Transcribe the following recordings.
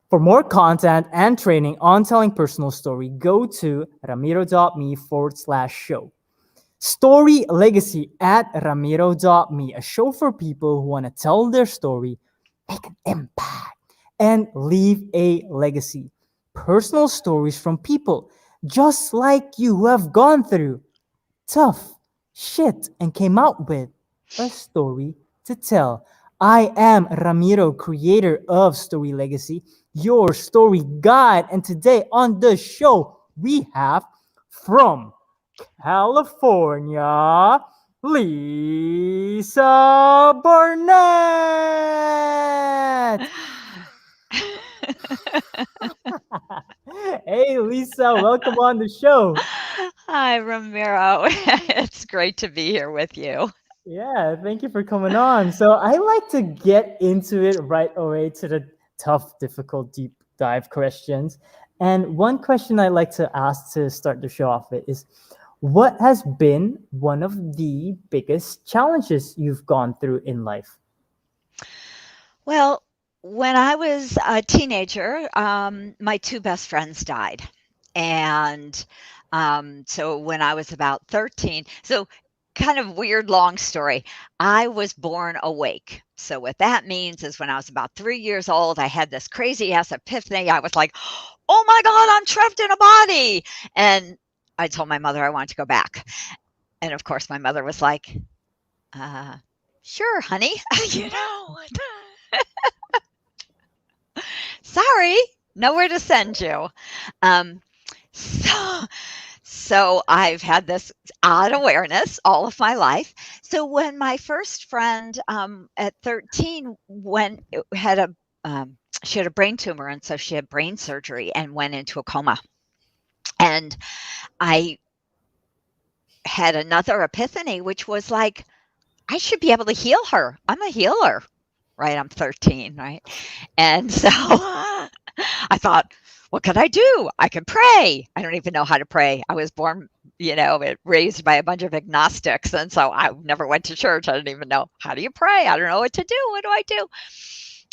For more content and training on telling personal story, go to ramiro.me/show. Story Legacy at ramiro.me, a show for people who want to tell their story, make an impact, and leave a legacy. Personal stories from people just like you who have gone through tough shit and came out with a story to tell. I am Ramiro, creator of Story Legacy, your story guide. And today on the show, we have from California, Lisa Barnett. Hey, Lisa, welcome on the show. Hi, Ramiro. It's great to be here with you. Yeah, thank you for coming on. So I like to get into it right away to the tough, difficult, deep dive questions. And one question I like to ask to start the show off with is what has been one of the biggest challenges you've gone through in life? Well, when I was a teenager, my two best friends died. And so when I was about 13, so kind of weird long story. I was born awake. So what that means is when I was about 3 years old, I had this crazy ass epiphany. I was like, oh my God, I'm trapped in a body. And I told my mother I wanted to go back. And of course, my mother was like, uh, sure, honey, you know, sorry, nowhere to send you. Um, so, so I've had this odd awareness all of my life. So when my first friend at 13 had she had a brain tumor, and so she had brain surgery and went into a coma. And I had another epiphany, which was like, I should be able to heal her. I'm a healer, right? I'm 13, right? And so I thought, what could I do? I can pray. I don't even know how to pray. I was born, raised by a bunch of agnostics. And so I never went to church. I didn't even know, how do you pray? I don't know what to do. What do I do?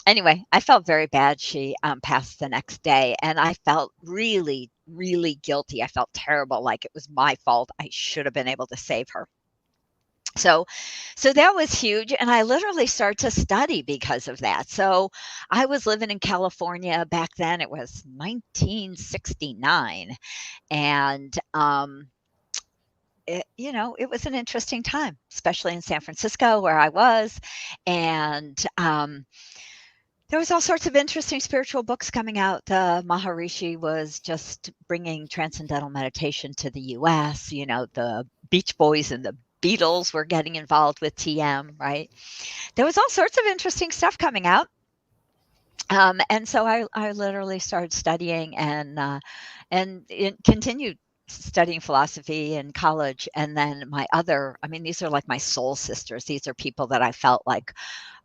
Anyway, I felt very bad. She passed the next day, and I felt really, really guilty. I felt terrible, like it was my fault. I should have been able to save her. So that was huge, and I literally started to study because of that. So I was living in California back then. It was 1969, and it was an interesting time, especially in San Francisco where I was, and there was all sorts of interesting spiritual books coming out. The Maharishi was just bringing transcendental meditation to the U.S. The Beach Boys and the Beatles were getting involved with TM, right? There was all sorts of interesting stuff coming out. And so I literally started studying and continued studying philosophy in college. And then these are like my soul sisters. These are people that I felt like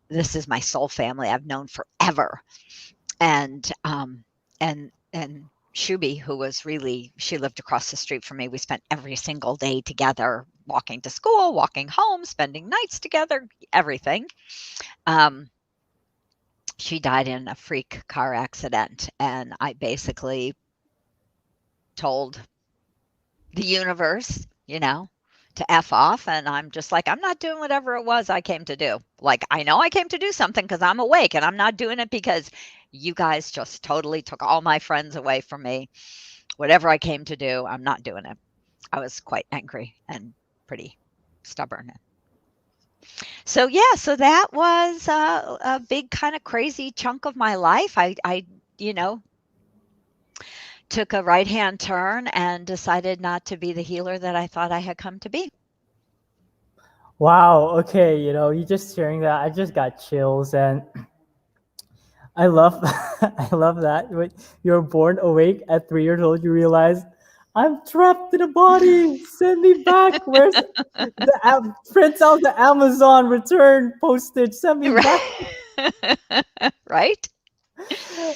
this is my soul family I've known forever. And Shubi, who was she lived across the street from me. We spent every single day together, walking to school, walking home, spending nights together, everything. She died in a freak car accident, and I basically told the universe, to F off. And I'm just like, I'm not doing whatever it was I came to do. Like, I know I came to do something because I'm awake, and I'm not doing it because you guys just totally took all my friends away from me. Whatever I came to do, I'm not doing it. I was quite angry and pretty stubborn. So yeah, so that was a big kind of crazy chunk of my life. I took a right hand turn and decided not to be the healer that I thought I had come to be. Wow, okay, you just sharing that, I just got chills and I love I love that. When you're born awake at 3 years old, you realize I'm trapped in a body. Send me back. Where's the print out the Amazon return postage? Send me back. Right?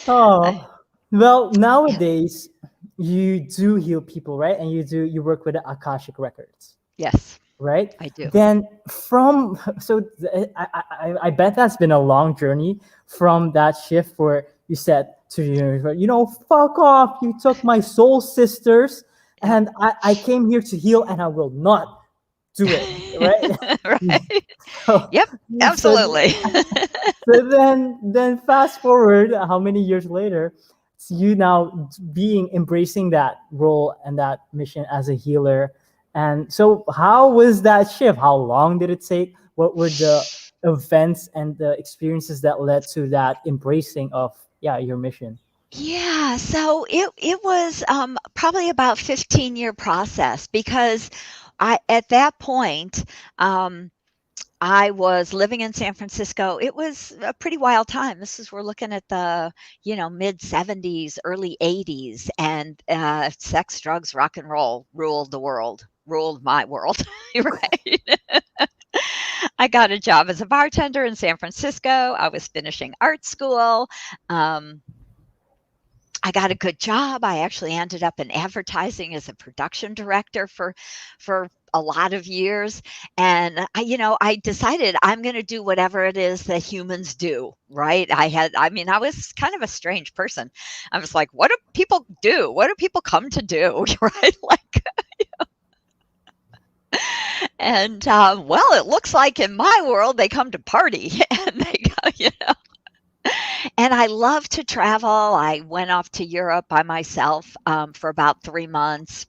I, Oh, well, nowadays you do heal people, right? And you work with the akashic records, yes, right? I do. Then I bet that's been a long journey from that shift where you said to the universe, fuck off. You took my soul sisters, Yep. and I came here to heal, and I will not do it. Right? Right. so, Yep, so absolutely. so then fast forward how many years later, it's you now being embracing that role and that mission as a healer. And so how was that shift? How long did it take? What were the events and the experiences that led to that embracing of your mission? Yeah, so it was probably about 15-year process because I at that point I was living in San Francisco. It was a pretty wild time. We're looking at the, mid 70s, early 80s, and sex, drugs, rock and roll ruled the world, ruled my world, right? I got a job as a bartender in San Francisco. I was finishing art school. Um, I got a good job. I actually ended up in advertising as a production director for a lot of years. And I decided I'm going to do whatever it is that humans do, right? I was kind of a strange person. I was like, what do people do? What do people come to do? Right? Like, and well, it looks like in my world, they come to party and they go, and I love to travel. I went off to Europe by myself for about 3 months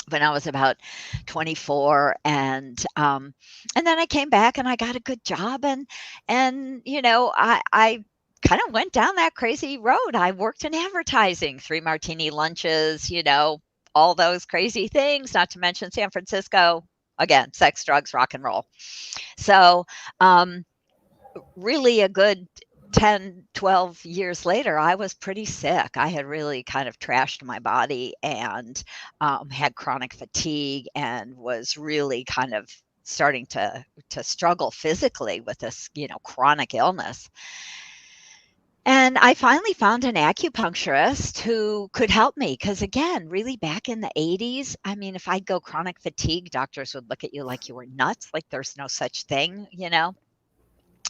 when I was about 24, and then I came back and I got a good job, and I kind of went down that crazy road. I worked in advertising, three martini lunches, all those crazy things. Not to mention San Francisco again, sex, drugs, rock and roll. So really a good 10, 12 years later, I was pretty sick. I had really kind of trashed my body and had chronic fatigue and was really kind of starting to struggle physically with this, chronic illness. And I finally found an acupuncturist who could help me because, again, really back in the 80s, I mean, if I'd go chronic fatigue, doctors would look at you like you were nuts, like there's no such thing.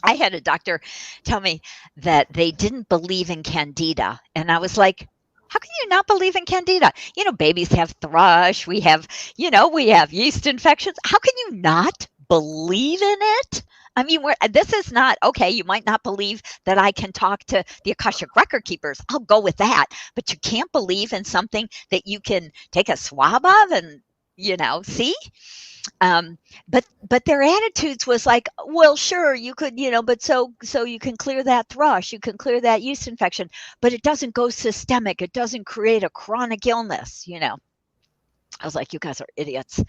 I had a doctor tell me that they didn't believe in candida. And I was like, how can you not believe in candida? Babies have thrush. We have yeast infections. How can you not believe in it? I mean, this is not okay. You might not believe that I can talk to the Akashic record keepers. I'll go with that. But you can't believe in something that you can take a swab of and, see? But their attitudes was like, well, sure, you could, but so you can clear that thrush, you can clear that yeast infection, but it doesn't go systemic. It doesn't create a chronic illness. I was like, you guys are idiots.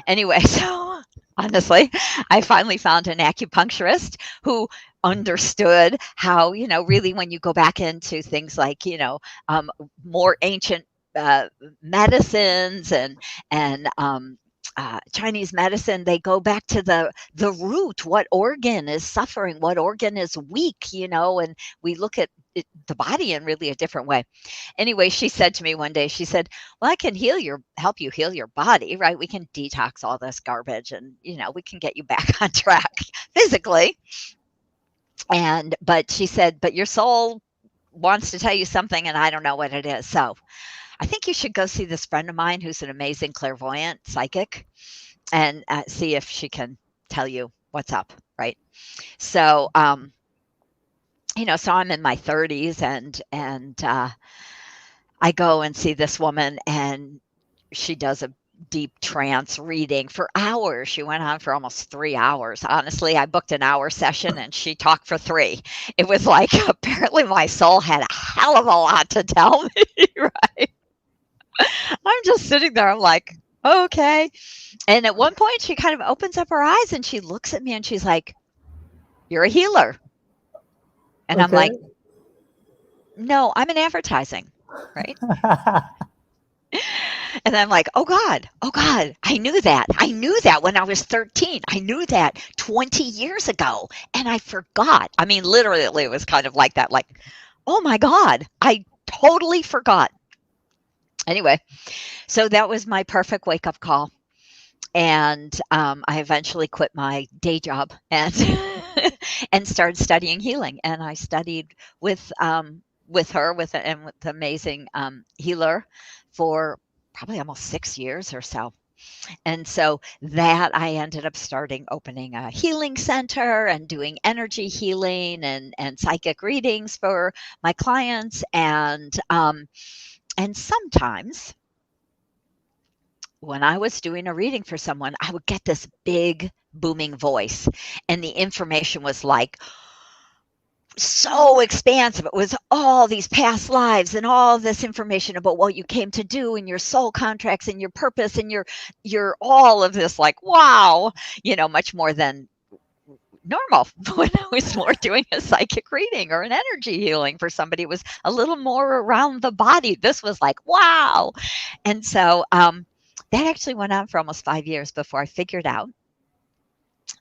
Anyway, so honestly, I finally found an acupuncturist who understood how, really when you go back into things like, more ancient medicines and Chinese medicine, they go back to the root. What organ is suffering? What organ is weak? And we look at the body in really a different way. Anyway, she said to me one day, she said, "Well, I can help you heal your body, right? We can detox all this garbage, and we can get you back on track physically." But she said, "But your soul wants to tell you something, and I don't know what it is. So I think you should go see this friend of mine who's an amazing clairvoyant psychic and see if she can tell you what's up, right?" So, so I'm in my 30s and I go and see this woman and she does a deep trance reading for hours. She went on for almost 3 hours. Honestly, I booked an hour session and she talked for 3. It was like apparently my soul had a hell of a lot to tell me, right? I'm just sitting there. I'm like, okay. And at one point, she kind of opens up her eyes and she looks at me and she's like, "You're a healer." And I'm Okay. like, "No, I'm in advertising." Right. And I'm like, oh God, I knew that. I knew that when I was 13. I knew that 20 years ago. And I forgot. I mean, literally, it was kind of like that. Like, oh my God, I totally forgot. Anyway, so that was my perfect wake up call. And I eventually quit my day job and and started studying healing. And I studied with her, with the amazing healer for probably almost 6 years or so. And so that I ended up starting opening a healing center and doing energy healing and psychic readings for my clients. And sometimes when I was doing a reading for someone, I would get this big booming voice, and the information was like so expansive. It was all these past lives and all this information about what you came to do and your soul contracts and your purpose and your all of this, like, wow, much more than normal. When I was more doing a psychic reading or an energy healing for somebody, it was a little more around the body. This was like, wow. And so that actually went on for almost 5 years before I figured out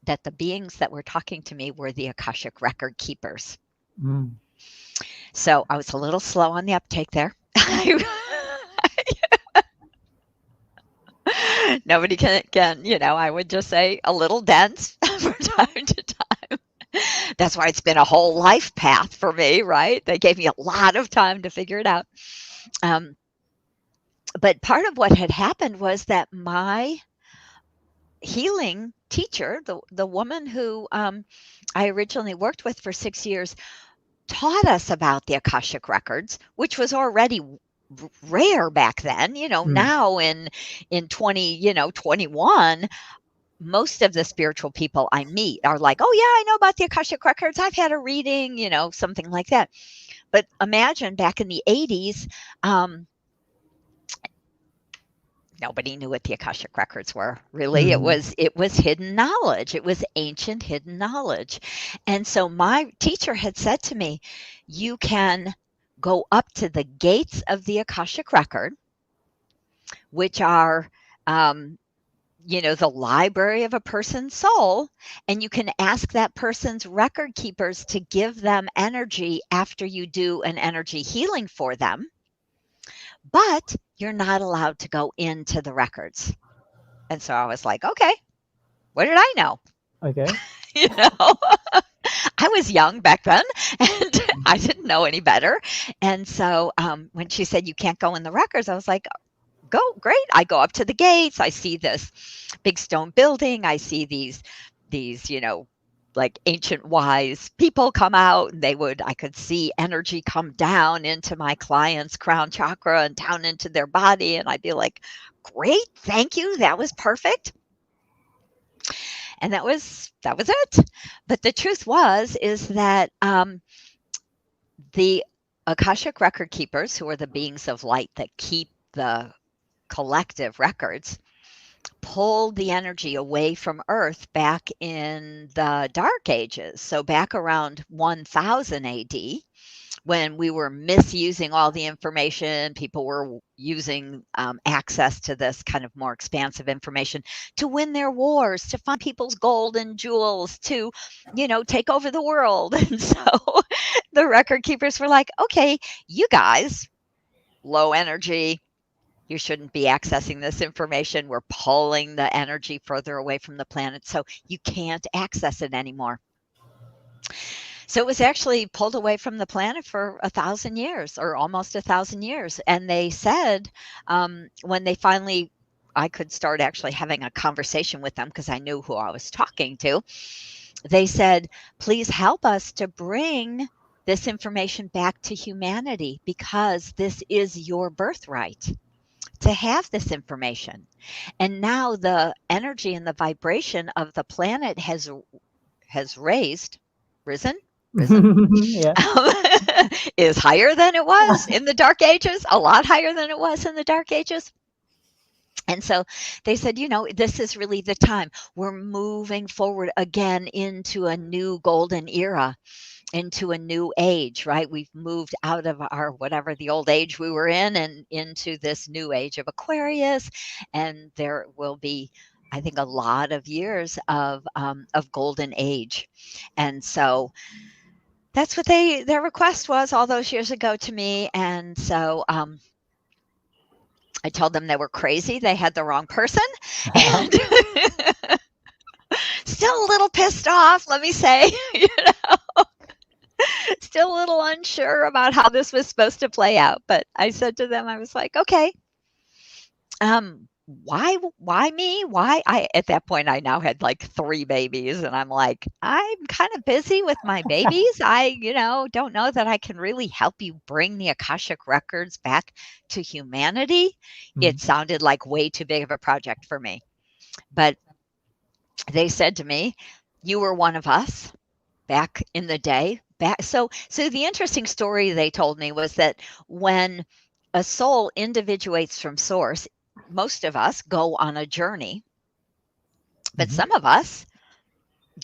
that the beings that were talking to me were the Akashic record keepers. Mm. So I was a little slow on the uptake there. Nobody can, I would just say a little dense from time to time. That's why it's been a whole life path for me, right? They gave me a lot of time to figure it out. But part of what had happened was that my healing teacher, the woman who I originally worked with for 6 years, taught us about the Akashic records, which was already rare back then. Now in 2021, most of the spiritual people I meet are like, oh yeah, I know about the Akashic records, I've had a reading, something like that. But imagine back in the 80s, nobody knew what the Akashic records were, really. It was hidden knowledge. It was ancient hidden knowledge. And so my teacher had said to me, you can go up to the gates of the Akashic record, which are the library of a person's soul, and you can ask that person's record keepers to give them energy after you do an energy healing for them. But you're not allowed to go into the records. And so I was like, okay, what did I know? Okay. I was young back then and I didn't know any better. And so when she said you can't go in the records, I was like, go, great. I go up to the gates. I see this big stone building. I see these, like ancient wise people come out, and I could see energy come down into my client's crown chakra and down into their body. And I'd be like, great, thank you. That was perfect. And that was it. But the truth is that the Akashic record keepers, who are the beings of light that keep the collective records, pulled the energy away from Earth back in the Dark Ages. So back around 1000 AD, when we were misusing all the information, people were using access to this kind of more expansive information to win their wars, to find people's gold and jewels, to, take over the world. And so the record keepers were like, okay, you guys, low energy, you shouldn't be accessing this information. We're pulling the energy further away from the planet, so you can't access it anymore. So it was actually pulled away from the planet for 1,000 years, or almost 1,000 years. And they said when they finally, I could start actually having a conversation with them because I knew who I was talking to. They said, please help us to bring this information back to humanity, because this is your birthright to have this information. And now the energy and the vibration of the planet has risen, Yeah. is higher than it was in the Dark Ages, a lot higher than it was in the Dark Ages. And so they said, this is really the time. We're moving forward again into a new golden era, into a new age, right? We've moved out of our whatever the old age we were in and into this new age of Aquarius. And there will be, I think, a lot of years of golden age. And so that's what their request was all those years ago to me. And so I told them they were crazy. They had the wrong person. And Still a little pissed off, let me say, still a little unsure about how this was supposed to play out. But I said to them, I was like, okay, why me? Why I at that point I now had like 3 babies and I'm like, I'm kind of busy with my babies. Don't know that I can really help you bring the Akashic records back to humanity. It Mhm. sounded like way too big of a project for me. But they said to me, you were one of us back in the day. So the interesting story they told me was that when a soul individuates from source, most of us go on a journey, but Mhm. some of us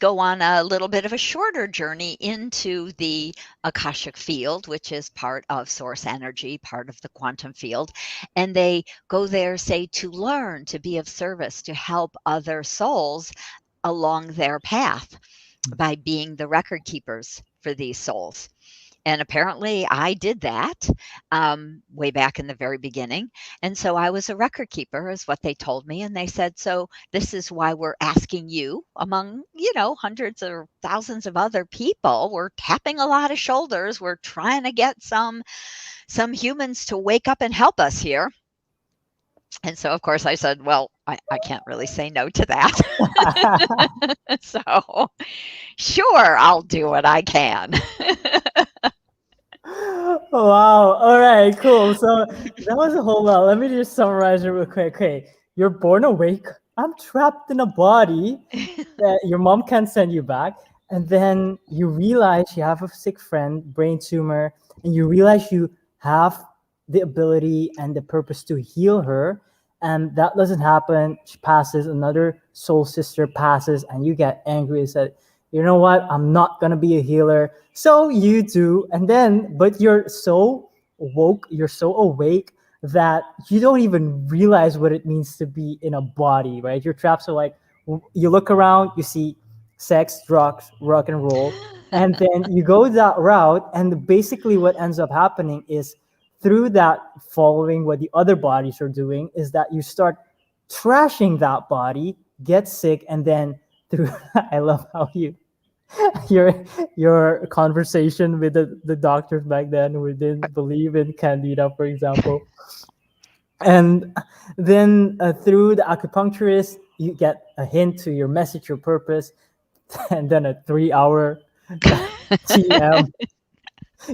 go on a little bit of a shorter journey into the akashic field, which is part of source energy, part of the quantum field, and they go there, say, to learn, to be of service, to help other souls along their path by being the record keepers for these souls. And apparently, I did that way back in the very beginning. And so I was a record keeper, is what they told me. And they said, so this is why we're asking you, among, hundreds or thousands of other people. We're tapping a lot of shoulders. We're trying to get some humans to wake up and help us here. And so, of course, I said, well, I can't really say no to that. So, sure, I'll do what I can. Wow. All right. Cool. So that was a whole lot. Let me just summarize it real quick. Okay. You're born awake. I'm trapped in a body that your mom can't send you back. And then you realize you have a sick friend, brain tumor, and you realize you have the ability and the purpose to heal her. And that doesn't happen. She passes, another soul sister passes, and you get angry and said, you know what? I'm not gonna be a healer. So you do, and then, but you're so woke, you're so awake that you don't even realize what it means to be in a body, right? You're trapped. So like, you look around, you see sex, drugs, rock and roll, and then you go that route, and basically what ends up happening is through that, following what the other bodies are doing, is that you start trashing that body, get sick, and then through I love how your your conversation with the doctors back then who didn't believe in candida, for example, and then through the acupuncturist you get a hint to your message, your purpose, and then a 3 hour TM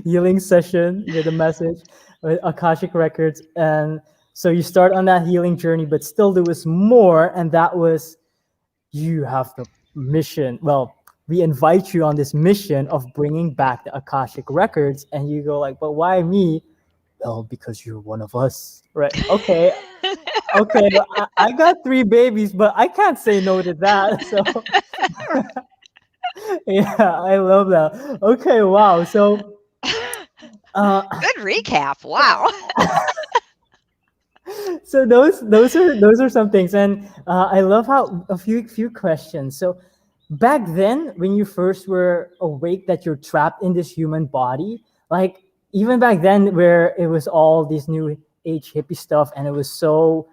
healing session with a message with akashic records. And so you start on that healing journey, but still there was more, and that was, you have the mission. Well, we invite you on this mission of bringing back the akashic records, and you go like, but why me? Well, because you're one of us, right? Okay. Okay, I got 3 babies, but I can't say no to that. So yeah, I love that. Okay, wow. So uh Good recap. Wow. so those are some things. And I love how a few questions. So back then when you first were awake that you're trapped in this human body, like even back then where it was all this new age hippie stuff and it was so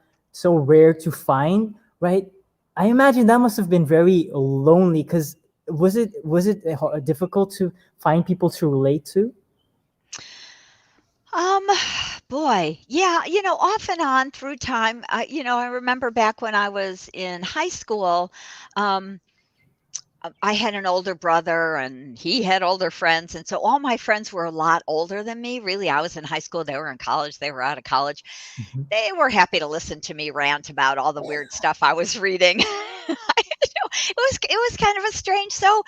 rare to find, right? I imagine that must have been very lonely, because was it difficult to find people to relate to? Um, Boy, yeah, off and on through time. I remember back when I was in high school, um, I had an older brother and he had older friends. And so all my friends were a lot older than me. Really, I was in high school, they were in college, they were out of college. Mhm. They were happy to listen to me rant about all the weird stuff I was reading. It was kind of a strange. So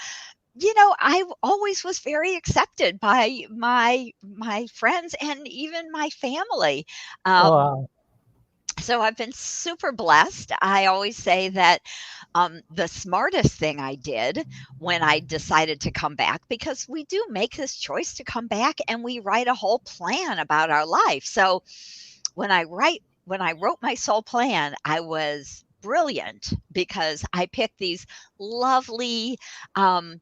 I always was very accepted by my friends and even my family. Oh, Um, wow. so I've been super blessed. I always say that the smartest thing I did when I decided to come back, because we do make this choice to come back and we write a whole plan about our life. So when I wrote my soul plan, I was brilliant because I picked these lovely um,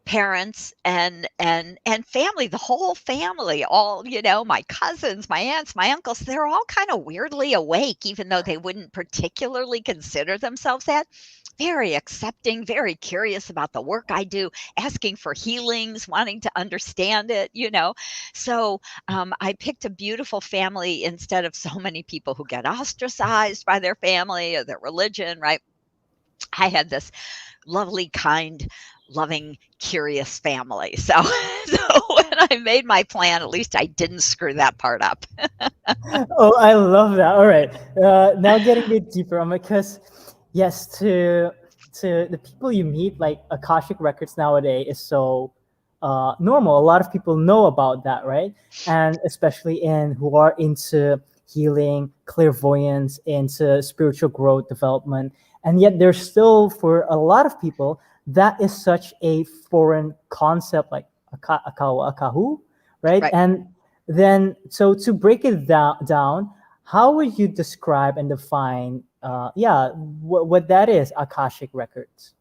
parents and family, the whole family, all, my cousins, my aunts, my uncles, they're all kind of weirdly awake, even though they wouldn't particularly consider themselves that. very accepting, very curious about the work I do, asking for healings, wanting to understand it, you know. So I picked a beautiful family instead of so many people who get ostracized by their family or their religion, right? I had this lovely, kind, loving, curious family. So, so when I made my plan, at least I didn't screw that part up. Oh, I love that. All right. Now getting a bit deeper on it, because yes, to the people you meet, like Akashic Records nowadays is so normal. A lot of people know about that, right? And especially in who are into healing, clairvoyance, into spiritual growth, development. And yet there's still, for a lot of people, that is such a foreign concept, like akahu, right? Right. And then, so to break it down, how would you describe and define, what that is, Akashic Records?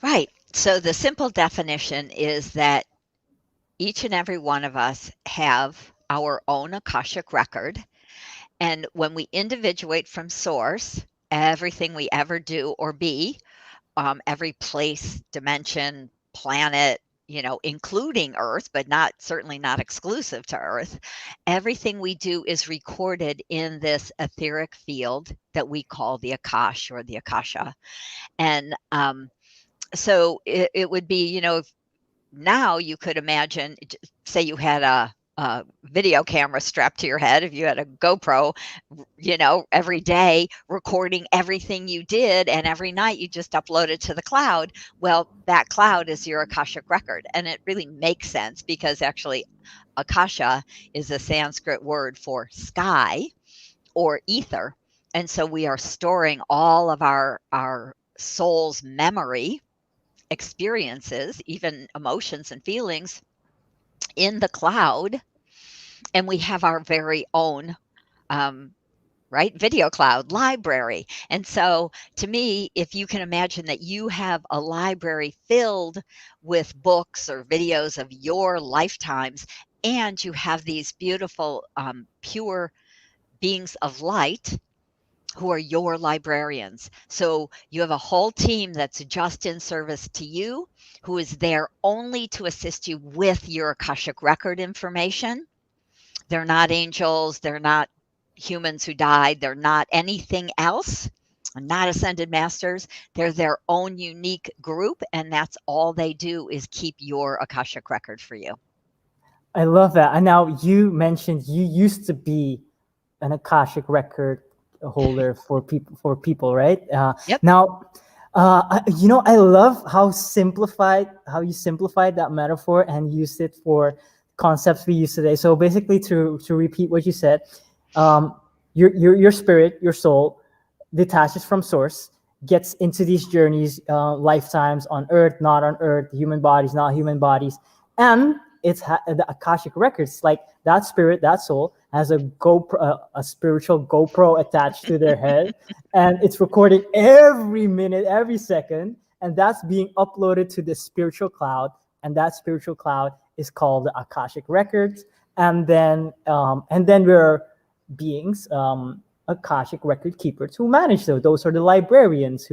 Right. So the simple definition is that each and every one of us have our own Akashic record. And when we individuate from source, everything we ever do or be, every place, dimension, planet, including Earth, but not certainly not exclusive to Earth. Everything we do is recorded in this etheric field that we call the Akash or the Akasha. And so it would be, if now you could imagine, say you had a video camera strapped to your head, if you had a GoPro, every day recording everything you did, and every night you just upload it to the cloud. Well, that cloud is your Akashic record. And it really makes sense because actually, Akasha is a Sanskrit word for sky or ether. And so we are storing all of our soul's memory experiences, even emotions and feelings, in the cloud, and we have our very own right video cloud library. And so to me, if you can imagine that you have a library filled with books or videos of your lifetimes, and you have these beautiful pure beings of light who are your librarians. So you have a whole team that's just in service to you, who is there only to assist you with your Akashic record information. They're not angels, they're not humans who died, they're not anything else. Not ascended masters. They're their own unique group, and that's all they do is keep your Akashic record for you. I love that. And now you mentioned you used to be an Akashic Record holder for people, right? Yep. Now, I love how you simplified that metaphor and used it for concepts we use today. So basically, to repeat what you said, um, your spirit, your soul, detaches from source, gets into these journeys, lifetimes on Earth, not on Earth, human bodies, not human bodies, and the Akashic records, like that spirit, that soul has a GoPro, a spiritual GoPro attached to their head, and it's recording every minute, every second, and that's being uploaded to the spiritual cloud, and that spiritual cloud is called the Akashic records, and then we're beings, Akashic record keepers who manage those. Those are the librarians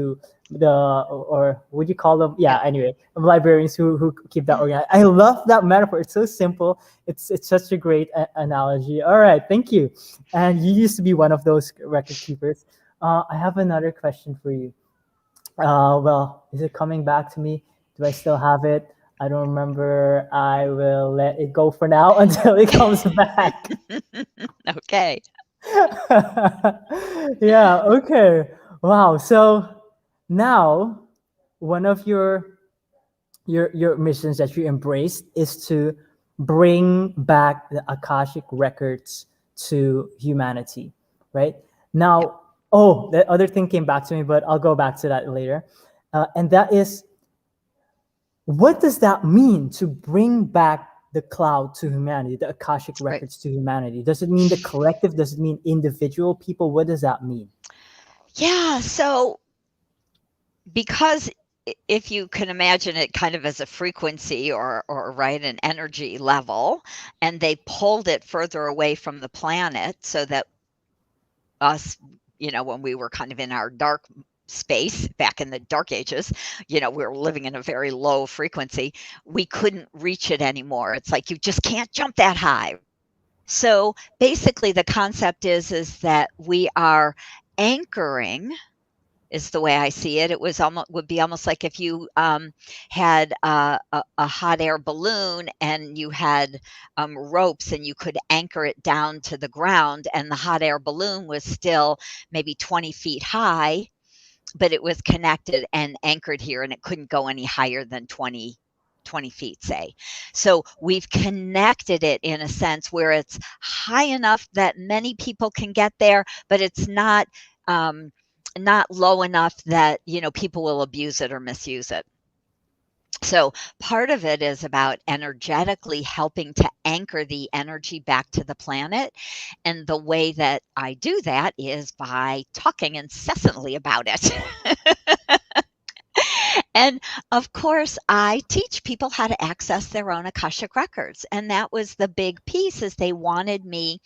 or would you call them? Yeah. Anyway, librarians who keep that organized. I love that metaphor. It's so simple. It's such a great analogy. All right, thank you. And you used to be one of those record keepers. I have another question for you. Well, is it coming back to me? Do I still have it? I don't remember. I will let it go for now until it comes back. Okay. Yeah, okay. Wow. So now one of your missions that you embraced is to bring back the Akashic records to humanity, right? Yep. Now, oh, the other thing came back to me, but I'll go back to that later. And that is, what does that mean to bring back the cloud to humanity, the Akashic Right. records to humanity? Does it mean the collective? Does it mean individual people? What does that mean? Yeah. So because if you can imagine it kind of as a frequency or right an energy level, and they pulled it further away from the planet so that us, when we were kind of in our dark space back in the dark ages, we were living in a very low frequency, we couldn't reach it anymore. It's like you just can't jump that high, right? So basically the concept is that we are anchoring, is the way I see it. It would be almost like if you had a hot air balloon and you had ropes and you could anchor it down to the ground, and the hot air balloon was still maybe 20 feet high, but it was connected and anchored here, and it couldn't go any higher than 20 feet, say. So we've connected it in a sense where it's high enough that many people can get there, but it's not low enough that people will abuse it or misuse it. So part of it is about energetically helping to anchor the energy back to the planet. And the way that I do that is by talking incessantly about it. And of course, I teach people how to access their own akashic records. And that was the big piece, is they wanted me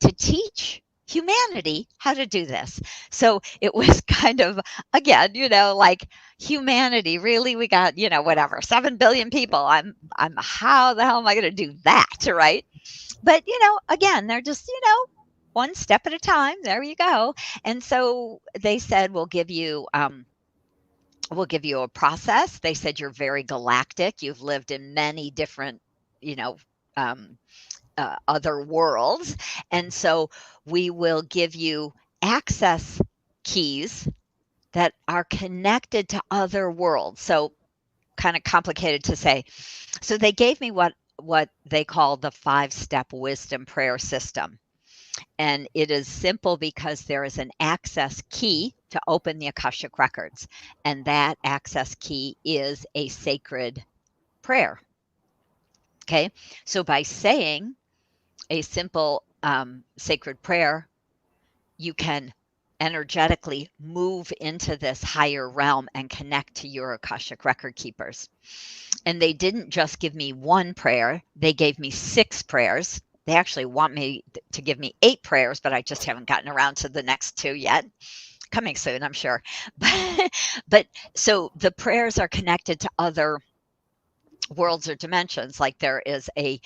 to teach humanity how to do this. So it was kind of, again, like, humanity, really? We got, whatever, 7 billion people. I'm how the hell am I going to do that, right? But, again, they're just, one step at a time. There you go. And so they said, we'll give you a process. They said, you're very galactic. You've lived in many different, um, other worlds. And so we will give you access keys that are connected to other worlds. So kind of complicated to say. So they gave me what they call the 5-step wisdom prayer system. And it is simple because there is an access key to open the Akashic records. And that access key is a sacred prayer. Okay. So by saying a simple sacred prayer, you can energetically move into this higher realm and connect to your Akashic record keepers. And they didn't just give me one prayer, they gave me 6 prayers. They actually want me to give me 8 prayers, but I just haven't gotten around to the next 2 yet. Coming soon, I'm sure. But so the prayers are connected to other worlds or dimensions. Like there is a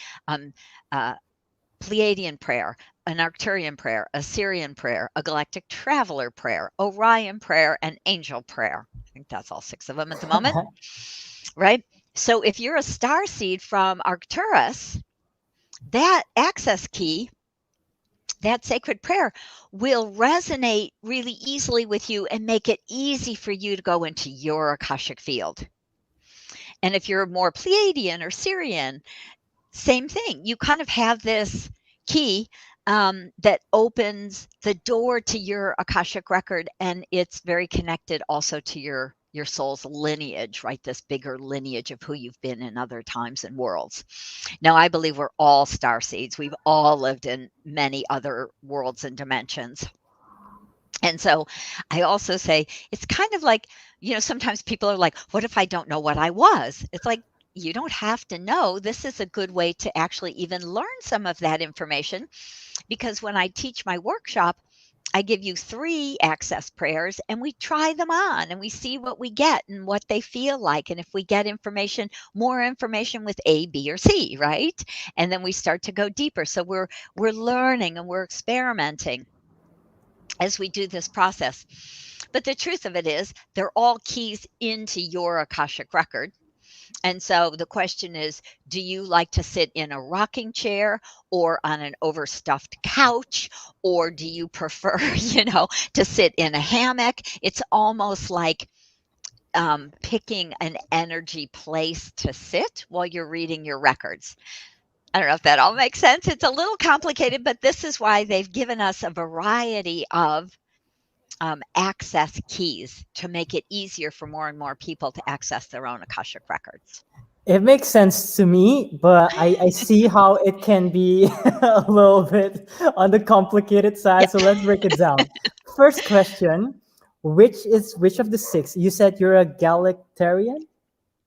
Pleiadian prayer, an Arcturian prayer, a Syrian prayer, a galactic traveler prayer, Orion prayer, and angel prayer. I think that's all 6 of them at the moment, right? So if you're a star seed from Arcturus, that access key, that sacred prayer, will resonate really easily with you and make it easy for you to go into your Akashic field. And if you're more Pleiadian or Syrian, same thing. You kind of have this key that opens the door to your Akashic record, and it's very connected also to your soul's lineage, right? This bigger lineage of who you've been in other times and worlds. Now, I believe we're all star seeds. We've all lived in many other worlds and dimensions. And so I also say it's kind of like, sometimes people are like, what if I don't know what I was? It's like, you don't have to know. This is a good way to actually even learn some of that information, because when I teach my workshop, I give you 3 access prayers and we try them on and we see what we get and what they feel like. And if we get more information with A, B, or C, right? And then we start to go deeper. So we're learning and we're experimenting as we do this process. But the truth of it is, they're all keys into your Akashic record. And so the question is, do you like to sit in a rocking chair or on an overstuffed couch? Or do you prefer, to sit in a hammock? It's almost like picking an energy place to sit while you're reading your records. I don't know if that all makes sense. It's a little complicated, but this is why they've given us a variety of access keys to make it easier for more and more people to access their own Akashic records. It makes sense to me, but I see how it can be a little bit on the complicated side. Yeah. So let's break it down. First question, which of the 6? You said you're a Galactarian?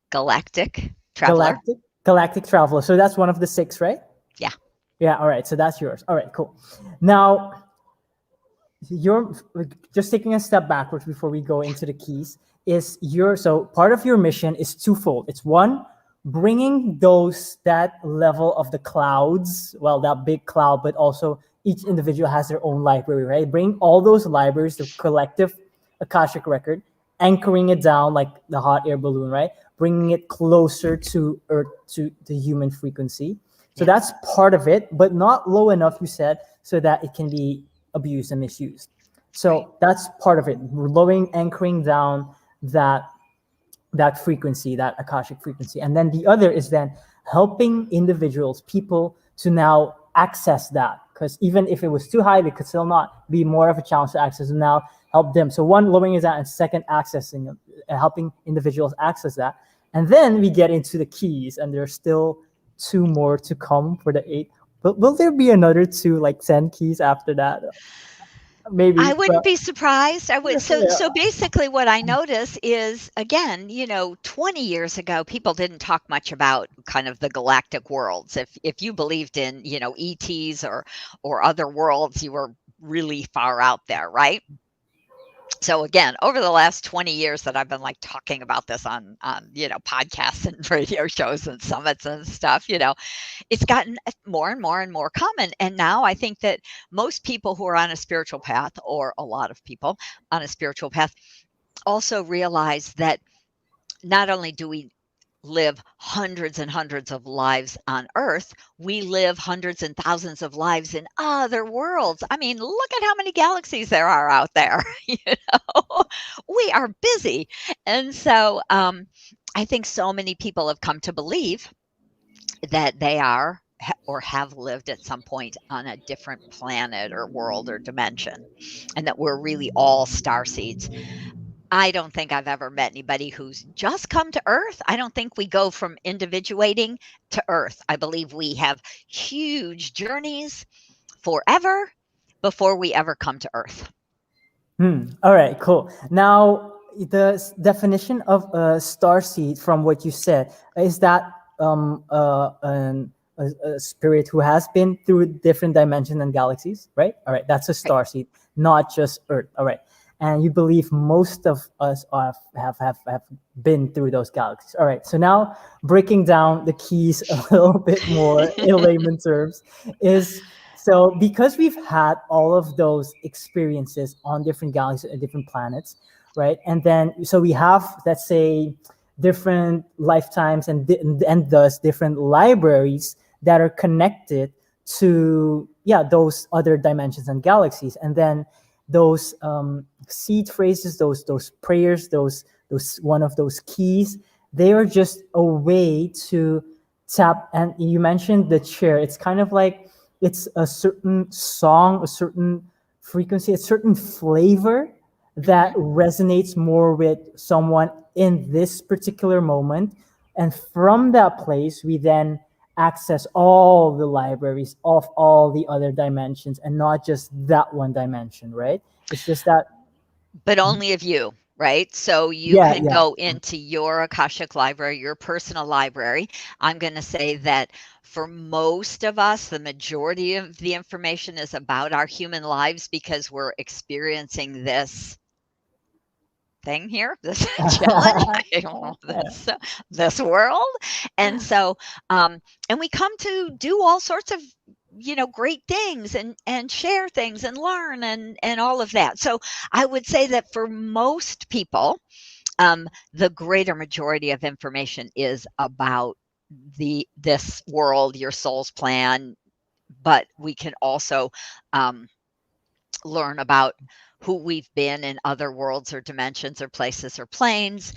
Galactic traveler. Galactic traveler. So that's one of the 6, right? Yeah. Yeah, all right. So that's yours. All right, cool. Now, you're just taking a step backwards before we go into the keys. Is your so part of your mission is twofold. It's one, bringing those that level of the clouds, well, that big cloud, but also each individual has their own library, right? Bring all those libraries, the collective akashic record, anchoring it down like the hot air balloon, right? Bringing it closer to earth, to the human frequency. So that's Yes. part of it, but not low enough, you said, so that it can be abused and misused. Right. So that's part of it. Lowering, anchoring down that frequency, that akashic frequency. And then the other is then helping individuals, people, to now access that. Because even if it was too high, they could still not be more of a challenge to access, and now help them. So one, lowering is that, and second, accessing, helping individuals access that. And then we get into the keys, and there's still two more to come for the eight. But will there be another two, like 10 keys after that? I Maybe. wouldn't But be surprised. I would. So yeah. basically what I notice is, again, 20 years ago people didn't talk much about kind of the galactic worlds. If you believed in, ETs or other worlds, you were really far out there, right? So again, over the last 20 years that I've been like talking about this on podcasts and radio shows and summits and stuff, it's gotten more and more and more common. And now I think that most people who are on a spiritual path, or a lot of people on a spiritual path, also realize that not only do we live hundreds and hundreds of lives on earth, we live hundreds and thousands of lives in other worlds. I mean, look at how many galaxies there are out there. We are busy. And so I think so many people have come to believe that they are or have lived at some point on a different planet or world or dimension, and that we're really all star seeds. I don't think I've ever met anybody who's just come to Earth. I don't think we go from individuating to Earth. I believe we have huge journeys forever before we ever come to Earth. All right, cool. Now, the definition of a star seed, from what you said, is that a spirit who has been through different dimensions and galaxies, right? All right, that's a Right. star seed, not just Earth. All right. And you believe most of us have been through those galaxies. All right. So now, breaking down the keys a little bit more in layman terms, is so because we've had all of those experiences on different galaxies and different planets, right? And then so we have, let's say, different lifetimes and thus different libraries that are connected to, yeah, those other dimensions and galaxies. And then those seed phrases, those prayers, those one of those keys, they are just a way to tap. And you mentioned the chair. It's kind of like it's a certain song, a certain frequency, a certain flavor that Mhm. resonates more with someone in this particular moment. And from that place, we then access all the libraries of all the other dimensions and not just that one dimension, right? It's just that, But only of you, right? So you yeah, can yeah. go into your Akashic library, your personal library. I'm going to say that for most of us, the majority of the information is about our human lives because we're experiencing this thing here, this challenge, I don't know, this world. And so, and we come to do all sorts of great things and share things and learn and all of that. So I would say that for most people, the greater majority of information is about this world, your soul's plan, but we can also learn about who we've been in other worlds or dimensions or places or planes.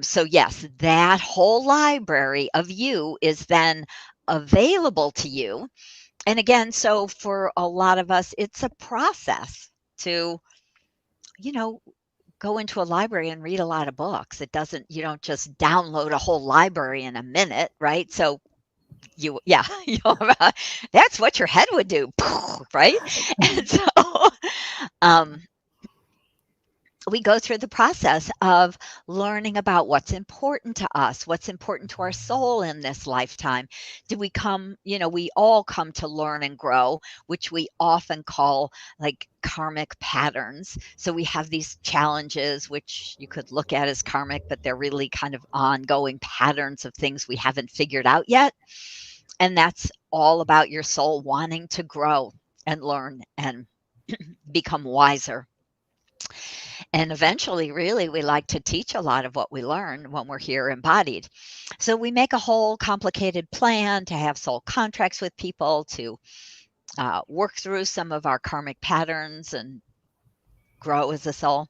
So, yes, that whole library of you is then available to you. And again, so for a lot of us, it's a process to, you know, go into a library and read a lot of books. You don't just download a whole library in a minute, right? So, yeah, that's what your head would do, right? And so, um, we go through the process of learning about what's important to us, what's important to our soul in this lifetime. Do we come, we all come to learn and grow, which we often call like karmic patterns. So we have these challenges, which you could look at as karmic, but they're really kind of ongoing patterns of things we haven't figured out yet. And that's all about your soul wanting to grow and learn and become wiser. And eventually, really, we like to teach a lot of what we learn when we're here embodied. So we make a whole complicated plan to have soul contracts with people, to work through some of our karmic patterns and grow as a soul.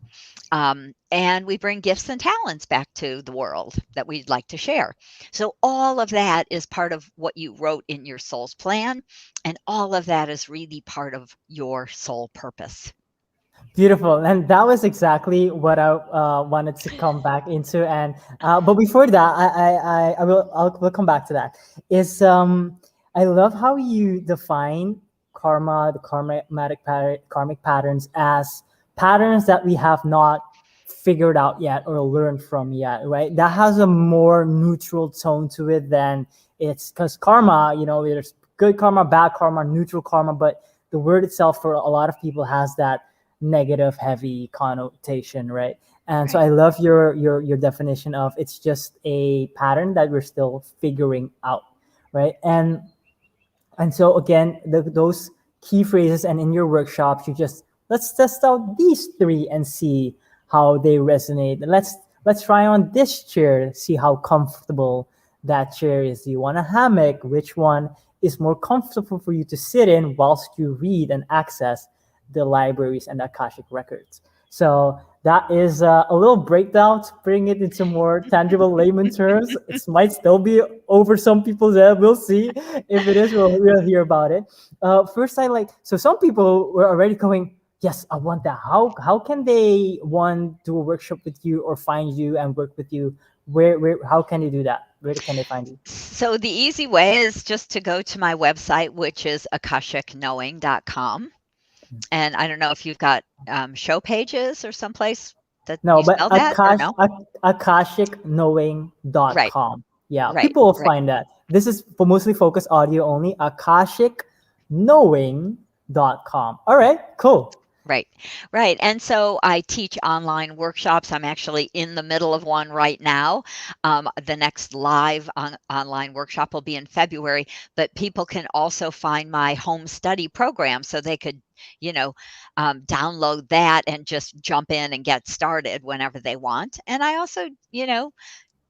And we bring gifts and talents back to the world that we'd like to share. So all of that is part of what you wrote in your soul's plan. And all of that is really part of your soul purpose. Beautiful, and that was exactly what I wanted to come back into. And but before that, will come back to that. Is I love how you define karma, the karmic patterns as patterns that we have not figured out yet or learned from yet. Right? That has a more neutral tone to it than it's because karma. There's good karma, bad karma, neutral karma, but the word itself for a lot of people has that negative heavy connotation, right? And so Right. I love your definition of it's just a pattern that we're still figuring out, right? And so again, those key phrases, and in your workshops you just, let's test out these three and see how they resonate. Let's try on this chair, see how comfortable that chair is. Do you want a hammock? Which one is more comfortable for you to sit in whilst you read and access the libraries and akashic records? So that is a little breakdown to bring it into more tangible layman terms. It might still be over some people's head. We'll see. If it is, we'll hear about it. First, so some people were already going, yes, I want that. How can they, one, do a workshop with you or find you and work with you? Where how can they do that? Where can they find you? So the easy way is just to go to my website, which is akashicknowing.com. And I don't know if you've got show pages or someplace that No, you but spell that or no? Right, akashicknowing.com. Yeah, right, people will right. find that. This is for mostly focused audio only. akashicknowing.com. All right, cool. Right, right. And so I teach online workshops. I'm actually in the middle of one right now. The next live online workshop will be in February, but people can also find my home study program so they could, you know, download that and just jump in and get started whenever they want. And I also,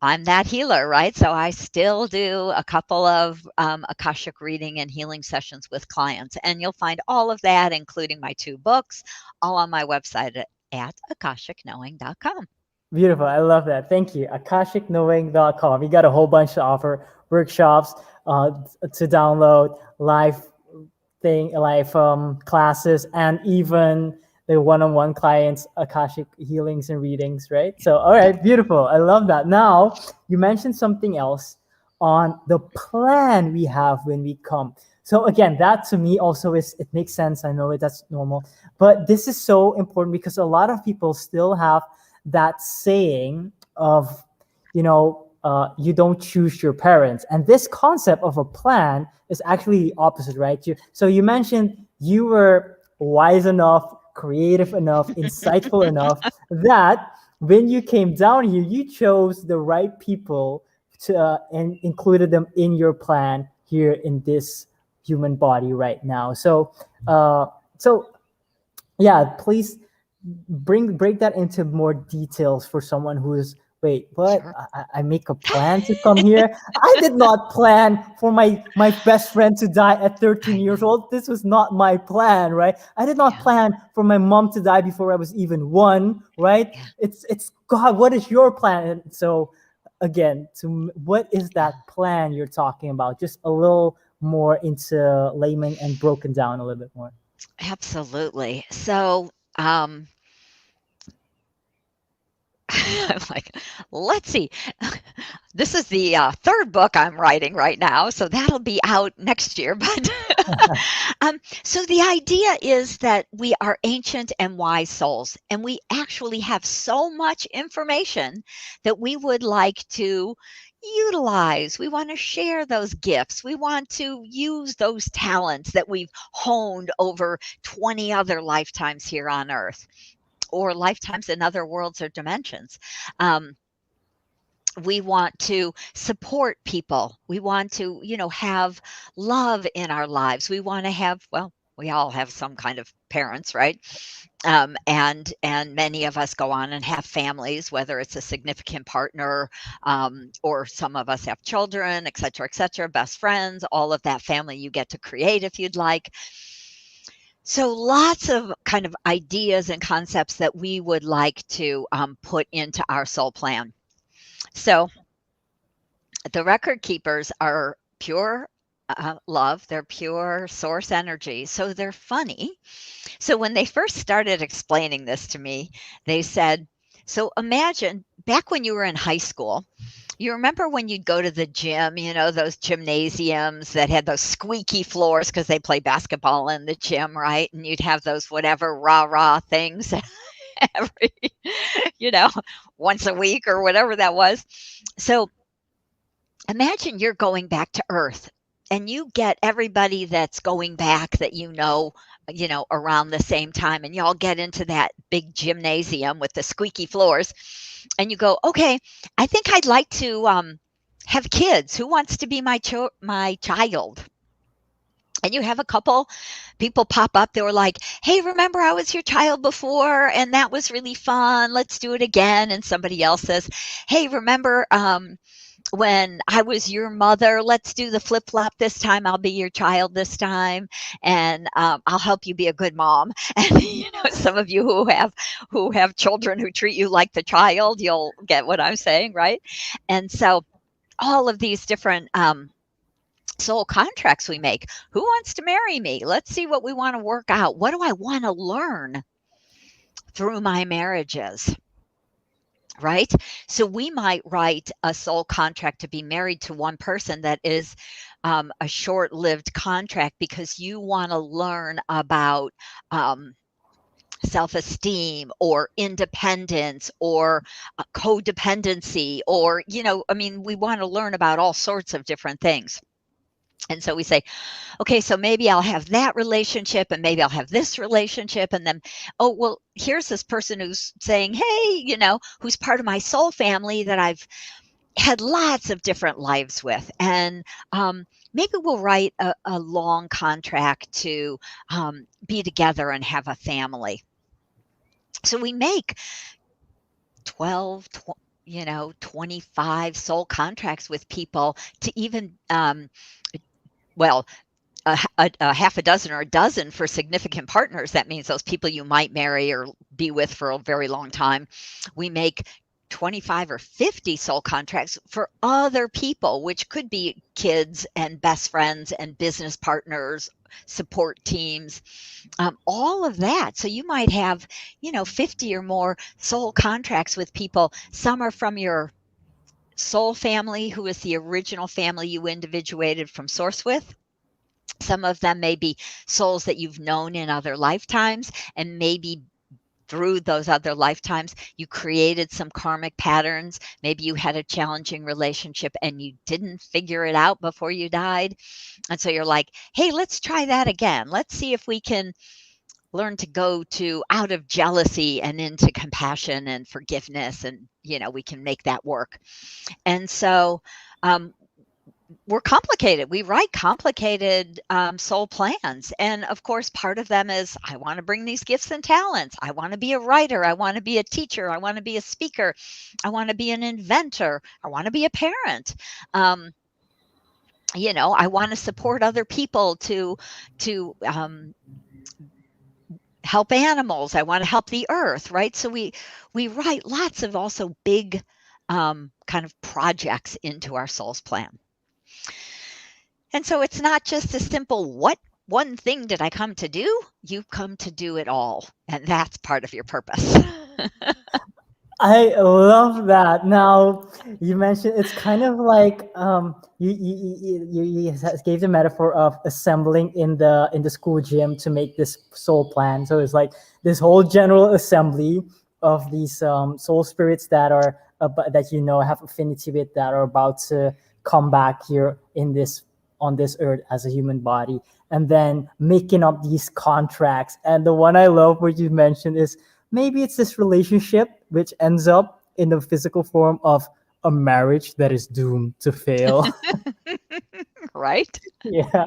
I'm that healer, right? So I still do a couple of Akashic reading and healing sessions with clients. And you'll find all of that, including my 2 books, all on my website at akashickknowing.com. Beautiful. I love that. Thank you. akashicknowing.com. We got a whole bunch to offer, workshops to download, live classes, and even the one-on-one clients, akashic healings and readings, right? So all right, beautiful. I love that. Now you mentioned something else on the plan we have when we come. So again, that to me also is, it makes sense. I know it, that's normal, but this is so important because a lot of people still have that saying of, you don't choose your parents. And this concept of a plan is actually the opposite, right? So you mentioned you were wise enough, creative enough, insightful enough that when you came down here, you chose the right people to and included them in your plan here in this human body right now. So yeah, please break that into more details for someone who's, wait, what? Sure. I make a plan to come here. I did not plan for my best friend to die at 13 I years know. old. This was not my plan, right? I did not Yeah. plan for my mom to die before I was even one, right? Yeah. It's God, what is your plan? And so again, what is Yeah. that plan you're talking about? Just a little more into layman and broken down a little bit more. Absolutely. So, um, I'm like, let's see. This is the third book I'm writing right now, so that'll be out next year. But So the idea is that we are ancient and wise souls, and we actually have so much information that we would like to utilize. We want to share those gifts. We want to use those talents that we've honed over 20 other lifetimes here on Earth or lifetimes in other worlds or dimensions. Um, we want to support people. We want to, have love in our lives. We want to have, well, we all have some kind of parents, right? And many of us go on and have families, whether it's a significant partner, or some of us have children, et cetera, best friends, all of that family you get to create if you'd like. So lots of kind of ideas and concepts that we would like to put into our soul plan. So the record keepers are pure love, they're pure source energy. So they're funny. So when they first started explaining this to me, they said, so imagine back when you were in high school, you remember when you'd go to the gym, those gymnasiums that had those squeaky floors because they play basketball in the gym, right? And you'd have those whatever rah-rah things every, you know, once a week or whatever that was. So imagine you're going back to Earth and you get everybody that's going back that around the same time, and y'all get into that big gymnasium with the squeaky floors, and you go, okay, I think I'd like to have kids. Who wants to be my child? And you have a couple people pop up. They were like, hey, remember I was your child before and that was really fun. Let's do it again. And somebody else says, hey, remember when I was your mother, let's do the flip flop this time. I'll be your child this time, and I'll help you be a good mom. And some of you who have children who treat you like the child, you'll get what I'm saying, right? And so all of these different soul contracts we make. Who wants to marry me? Let's see what we want to work out. What do I want to learn through my marriages? Right? So we might write a soul contract to be married to one person that is a short-lived contract because you want to learn about self-esteem or independence or codependency, or we want to learn about all sorts of different things. And so we say, okay, so maybe I'll have that relationship and maybe I'll have this relationship. And then, oh, well, here's this person who's saying, hey, who's part of my soul family that I've had lots of different lives with. And maybe we'll write a long contract to be together and have a family. So we make 12, 25 soul contracts with people to even a half a dozen or a dozen for significant partners. That means those people you might marry or be with for a very long time. We make 25 or 50 soul contracts for other people, which could be kids and best friends and business partners, support teams, all of that. So you might have, 50 or more soul contracts with people. Some are from your soul family, who is the original family you individuated from source with. Some of them may be souls that you've known in other lifetimes, and maybe through those other lifetimes, you created some karmic patterns. Maybe you had a challenging relationship and you didn't figure it out before you died. And so you're like, hey, let's try that again. Let's see if we can learn to go out of jealousy and into compassion and forgiveness. And, we can make that work. And so, we're complicated. We write complicated soul plans. And of course, part of them is, I want to bring these gifts and talents. I want to be a writer. I want to be a teacher. I want to be a speaker. I want to be an inventor. I want to be a parent. I want to support other people to help animals. I want to help the earth, right? So we write lots of also big kind of projects into our soul's plan. And so it's not just a simple, what one thing did I come to do? You've come to do it all. And that's part of your purpose. I love that. Now, you mentioned it's kind of like you gave the metaphor of assembling in the school gym to make this soul plan. So it's like this whole general assembly of these soul spirits that are that you know have affinity with, that are about to come back here in this on this earth as a human body, and then making up these contracts. And the one I love what you mentioned is maybe it's this relationship which ends up in the physical form of a marriage that is doomed to fail. Right? Yeah.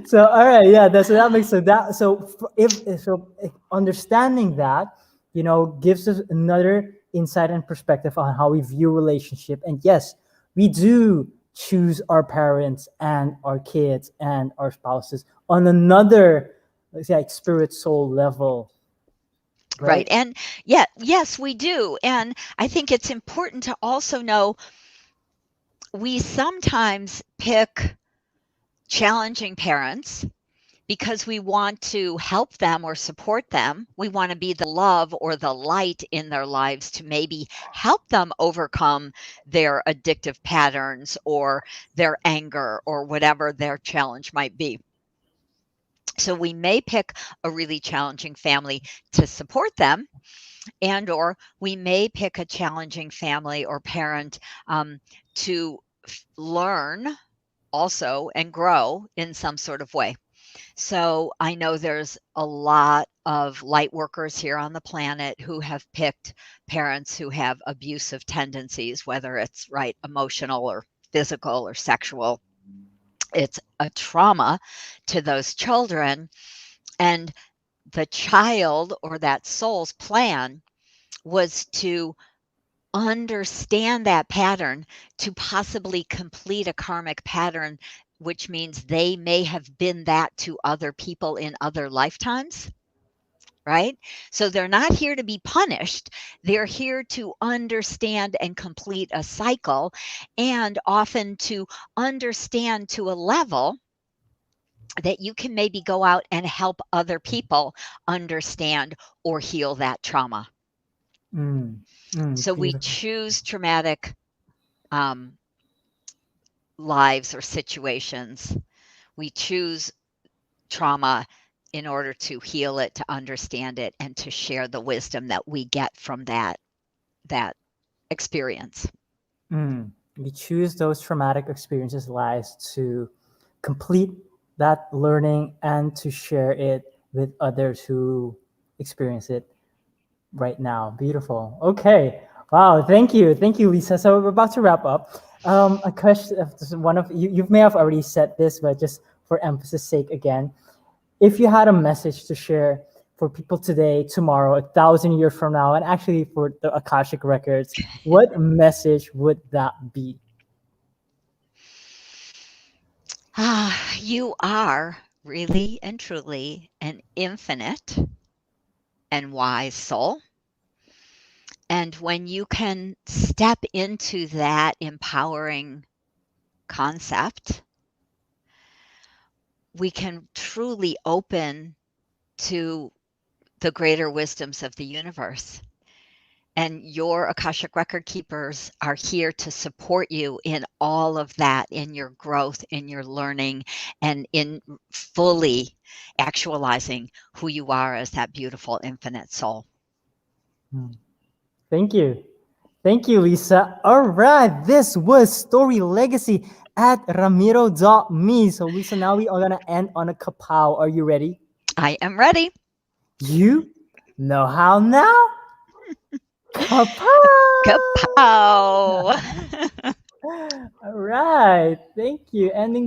So all right, yeah, that's that makes so that so if understanding that, you know, gives us another insight and perspective on how we view relationship. And yes, we do choose our parents and our kids and our spouses on another, let's say, like spirit soul level, Right. right? And yeah, yes, we do. And I think it's important to also know we sometimes pick challenging parents because we want to help them or support them. We want to be the love or the light in their lives to maybe help them overcome their addictive patterns or their anger or whatever their challenge might be. So we may pick a really challenging family to support them, and or we may pick a challenging family or parent to learn also and grow in some sort of way. So I know there's a lot of light workers here on the planet who have picked parents who have abusive tendencies, whether it's right emotional or physical or sexual. It's a trauma to those children. And the child or that soul's plan was to understand that pattern, to possibly complete a karmic pattern, which means they may have been that to other people in other lifetimes, right? So they're not here to be punished. They're here to understand and complete a cycle, and often to understand to a level that you can maybe go out and help other people understand or heal that trauma. Mm, mm, So we beautiful. choose traumatic um, lives or situations. We choose trauma in order to heal it, to understand it, and to share the wisdom that we get from that experience. Mm. We choose those traumatic experiences lives to complete that learning and to share it with others who experience it right now. Beautiful. Okay. Wow. Thank you, Lisa. So we're about to wrap up. A question. One of you. You may have already said this, but just for emphasis' sake, again, if you had a message to share for people today, tomorrow, 1,000 years from now, and actually for the Akashic records, what message would that be? You are really and truly an infinite and wise soul. And when you can step into that empowering concept, we can truly open to the greater wisdoms of the universe. And your Akashic record keepers are here to support you in all of that, in your growth, in your learning, and in fully actualizing who you are as that beautiful infinite soul. Hmm. Thank you. Thank you, Lisa. All right, this was Story Legacy at Ramiro.me. So, Lisa, now we are going to end on a kapow. Are you ready? I am ready. You know how now? Kapow! Kapow! All right, thank you. Ending